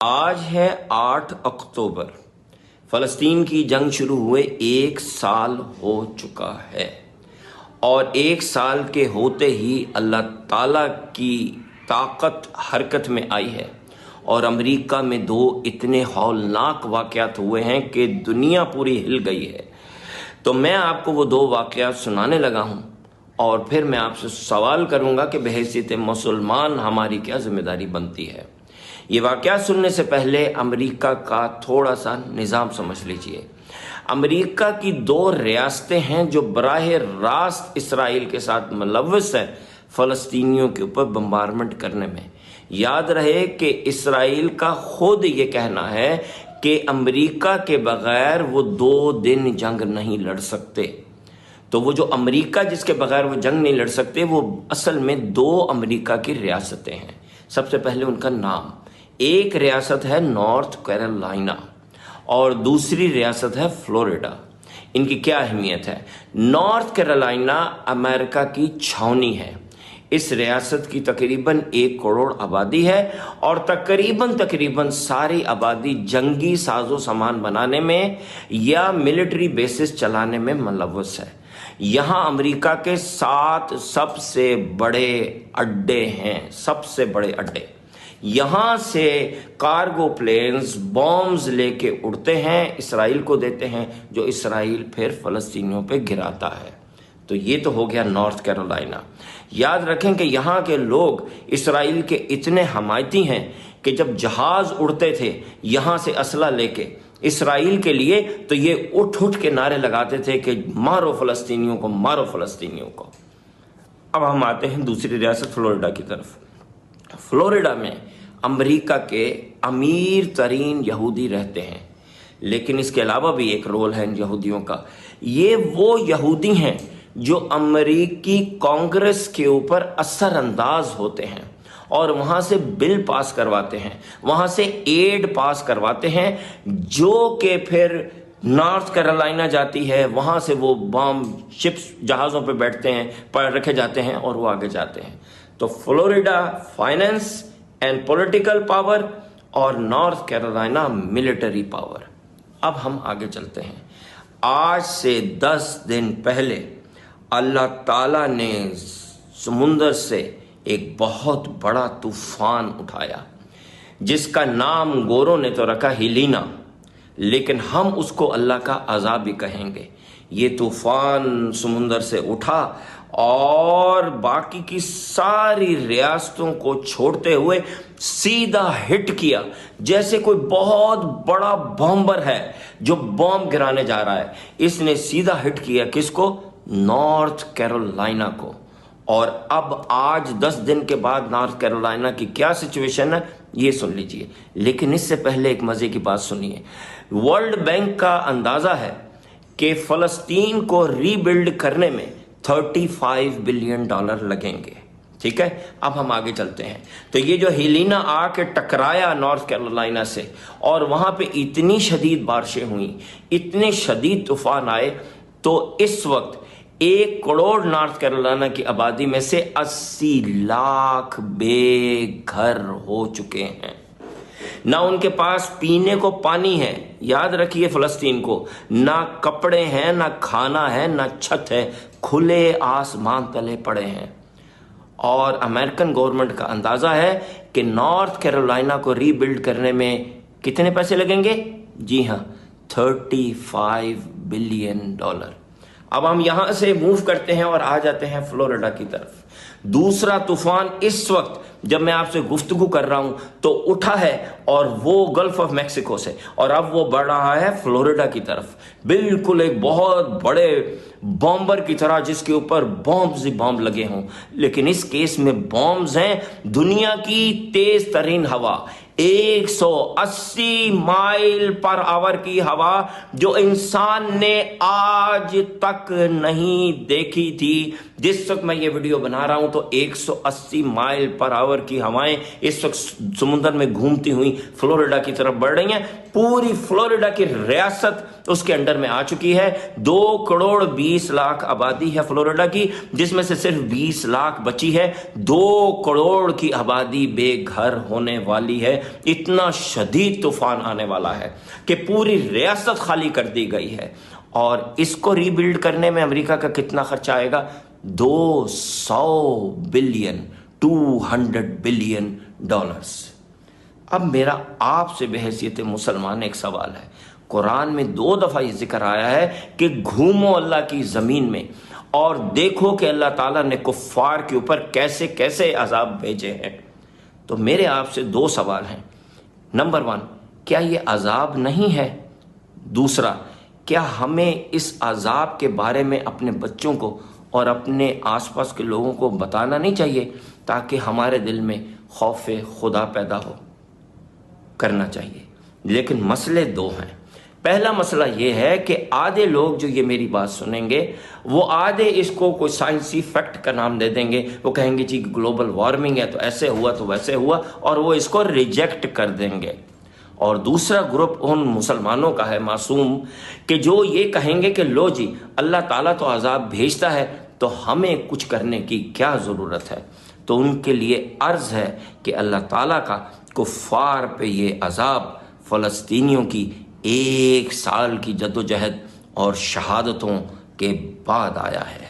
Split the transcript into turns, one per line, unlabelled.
آج ہے 8 اکتوبر۔ فلسطین کی جنگ شروع ہوئے 1 سال ہو چکا ہے، اور 1 سال کے ہوتے ہی اللہ تعالیٰ کی طاقت حرکت میں آئی ہے، اور امریکہ میں 2 اتنے ہولناک واقعات ہوئے ہیں کہ دنیا پوری ہل گئی ہے۔ تو میں آپ کو وہ 2 واقعات سنانے لگا ہوں، اور پھر میں آپ سے سوال کروں گا کہ بحیثیت مسلمان ہماری کیا ذمہ داری بنتی ہے۔ یہ واقعات سننے سے پہلے امریکہ کا تھوڑا سا نظام سمجھ لیجئے۔ امریکہ کی 2 ریاستیں ہیں جو براہ راست اسرائیل کے ساتھ ملوث ہیں فلسطینیوں کے اوپر بمبارمنٹ کرنے میں۔ یاد رہے کہ اسرائیل کا خود یہ کہنا ہے کہ امریکہ کے بغیر وہ 2 دن جنگ نہیں لڑ سکتے۔ تو وہ جو امریکہ جس کے بغیر وہ جنگ نہیں لڑ سکتے، وہ اصل میں 2 امریکہ کی ریاستیں ہیں۔ سب سے پہلے ان کا نام، ایک ریاست ہے نارتھ کیرولائنا اور دوسری ریاست ہے فلوریڈا۔ ان کی کیا اہمیت ہے؟ نارتھ کیرولائنا امریکہ کی چھاونی ہے۔ اس ریاست کی تقریباً 1 کروڑ آبادی ہے، اور تقریباً ساری آبادی جنگی ساز و سامان بنانے میں یا ملٹری بیسز چلانے میں ملوث ہے۔ یہاں امریکہ کے 7 سب سے بڑے اڈے ہیں، سب سے بڑے اڈے۔ یہاں سے کارگو پلینز بومز لے کے اڑتے ہیں، اسرائیل کو دیتے ہیں، جو اسرائیل پھر فلسطینیوں پہ گراتا ہے۔ تو یہ تو ہو گیا نارتھ کیرولائنا۔ یاد رکھیں کہ یہاں کے لوگ اسرائیل کے اتنے حمایتی ہیں کہ جب جہاز اڑتے تھے یہاں سے اسلحہ لے کے اسرائیل کے لیے، تو یہ اٹھ کے نعرے لگاتے تھے کہ مارو فلسطینیوں کو، مارو فلسطینیوں کو۔ اب ہم آتے ہیں دوسری ریاست فلوریڈا کی طرف۔ فلوریڈا میں امریکہ کے امیر ترین یہودی رہتے ہیں، لیکن اس کے علاوہ بھی ایک رول ہے ان یہودیوں کا۔ یہ وہ یہودی ہیں جو امریکی کانگریس کے اوپر اثر انداز ہوتے ہیں، اور وہاں سے بل پاس کرواتے ہیں، وہاں سے ایڈ پاس کرواتے ہیں، جو کہ پھر نارتھ کیرولائنا جاتی ہے، وہاں سے وہ بام شپس جہازوں پہ بیٹھتے ہیں، رکھے جاتے ہیں، اور وہ آگے جاتے ہیں۔ تو Florida finance and political power, اور نارتھ کیرولائنا ملٹری پاور۔ اب ہم آگے چلتے ہیں۔ آج سے 10 دن پہلے اللہ تعالیٰ نے سمندر سے ایک بہت بڑا طوفان اٹھایا، جس کا نام گوروں نے تو رکھا ہیلینا، لیکن ہم اس کو اللہ کا عذاب بھی کہیں گے۔ یہ طوفان سمندر سے اٹھا اور باقی کی ساری ریاستوں کو چھوڑتے ہوئے سیدھا ہٹ کیا، جیسے کوئی بہت بڑا بامبر ہے جو بم گرانے جا رہا ہے۔ اس نے سیدھا ہٹ کیا کس کو؟ نارتھ کیرولائنا کو۔ اور اب آج 10 دن کے بعد نارتھ کیرولائنا کی کیا سچویشن ہے یہ سن لیجئے، لیکن اس سے پہلے ایک مزے کی بات سنیے۔ ورلڈ بینک کا اندازہ ہے کہ فلسطین کو ری بلڈ کرنے میں $35 بلین لگیں گے۔ ٹھیک ہے، اب ہم آگے چلتے ہیں۔ تو یہ جو ہیلینا آ کے ٹکرایا نارتھ کیرولائنا سے، اور وہاں پہ اتنی شدید بارشیں ہوئیں، اتنے شدید طوفان آئے، تو اس وقت 1 کروڑ نارتھ کیرولائنا کی آبادی میں سے 80 لاکھ بے گھر ہو چکے ہیں۔ نہ ان کے پاس پینے کو پانی ہے، یاد رکھیے فلسطین کو، نہ کپڑے ہیں، نہ کھانا ہے، نہ چھت ہے، کھلے آسمان تلے پڑے ہیں۔ اور امریکن گورنمنٹ کا اندازہ ہے کہ نارتھ کیرولائنا کو ری بلڈ کرنے میں کتنے پیسے لگیں گے؟ جی ہاں، $35 بلین۔ اب ہم یہاں سے موو کرتے ہیں اور آ جاتے ہیں فلوریڈا کی طرف۔ دوسرا طوفان اس وقت جب میں آپ سے گفتگو کر رہا ہوں تو اٹھا ہے، اور وہ گلف آف میکسیکو سے، اور اب وہ بڑھ رہا ہے فلوریڈا کی طرف، بالکل ایک بہت بڑے بامبر کی طرح جس کے اوپر بامز ہی بامب لگے ہوں۔ لیکن اس کیس میں بامز ہیں دنیا کی تیز ترین ہوا، 180 مائل پر آور کی ہوا، جو انسان نے آج تک نہیں دیکھی تھی۔ جس وقت میں یہ ویڈیو بنا رہا ہوں تو 180 مائل پر آور آور کی ہوائیں اس وقت سمندر میں گھومتی ہوئی فلوریڈا کی طرف بڑھ رہی ہیں. پوری فلوریڈا کی ریاست اس کے انڈر میں آ چکی ہے. 2 کروڑ 20 لاکھ آبادی ہے فلوریڈا کی، جس میں سے صرف 20 لاکھ بچی ہے. 2 کروڑ کی آبادی بے گھر ہونے والی ہے. اتنا شدید طوفان آنے والا ہے کہ پوری ریاست خالی کر دی گئی ہے. اور اس کو ری بلڈ کرنے میں امریکہ کا کتنا خرچہ آئے گا؟ 200 بلین، 200 بلین ڈالرز. اب میرا آپ سے بحیثیت مسلمان ایک سوال ہے. قرآن میں 2 دفعہ یہ ذکر آیا ہے کہ گھومو اللہ کی زمین میں اور دیکھو کہ اللہ تعالیٰ نے کفار کے اوپر کیسے کیسے عذاب بھیجے ہیں. تو میرے آپ سے 2 سوال ہیں. نمبر 1، کیا یہ عذاب نہیں ہے؟ دوسرا، کیا ہمیں اس عذاب کے بارے میں اپنے بچوں کو اور اپنے آس پاس کے لوگوں کو بتانا نہیں چاہیے تاکہ ہمارے دل میں خوف خدا پیدا ہو؟ کرنا چاہیے. لیکن مسئلے 2 ہیں. پہلا مسئلہ یہ ہے کہ آدھے لوگ جو یہ میری بات سنیں گے وہ آدھے اس کو کوئی سائنسی فیکٹ کا نام دے دیں گے. وہ کہیں گے جی گلوبل وارمنگ ہے تو ایسے ہوا تو ویسے ہوا، اور وہ اس کو ریجیکٹ کر دیں گے. اور دوسرا گروپ ان مسلمانوں کا ہے معصوم کہ جو یہ کہیں گے کہ لو جی اللہ تعالیٰ تو عذاب بھیجتا ہے تو ہمیں کچھ کرنے کی کیا ضرورت ہے. تو ان کے لیے عرض ہے کہ اللہ تعالیٰ کا کفار پہ یہ عذاب فلسطینیوں کی 1 سال کی جدوجہد اور شہادتوں کے بعد آیا ہے.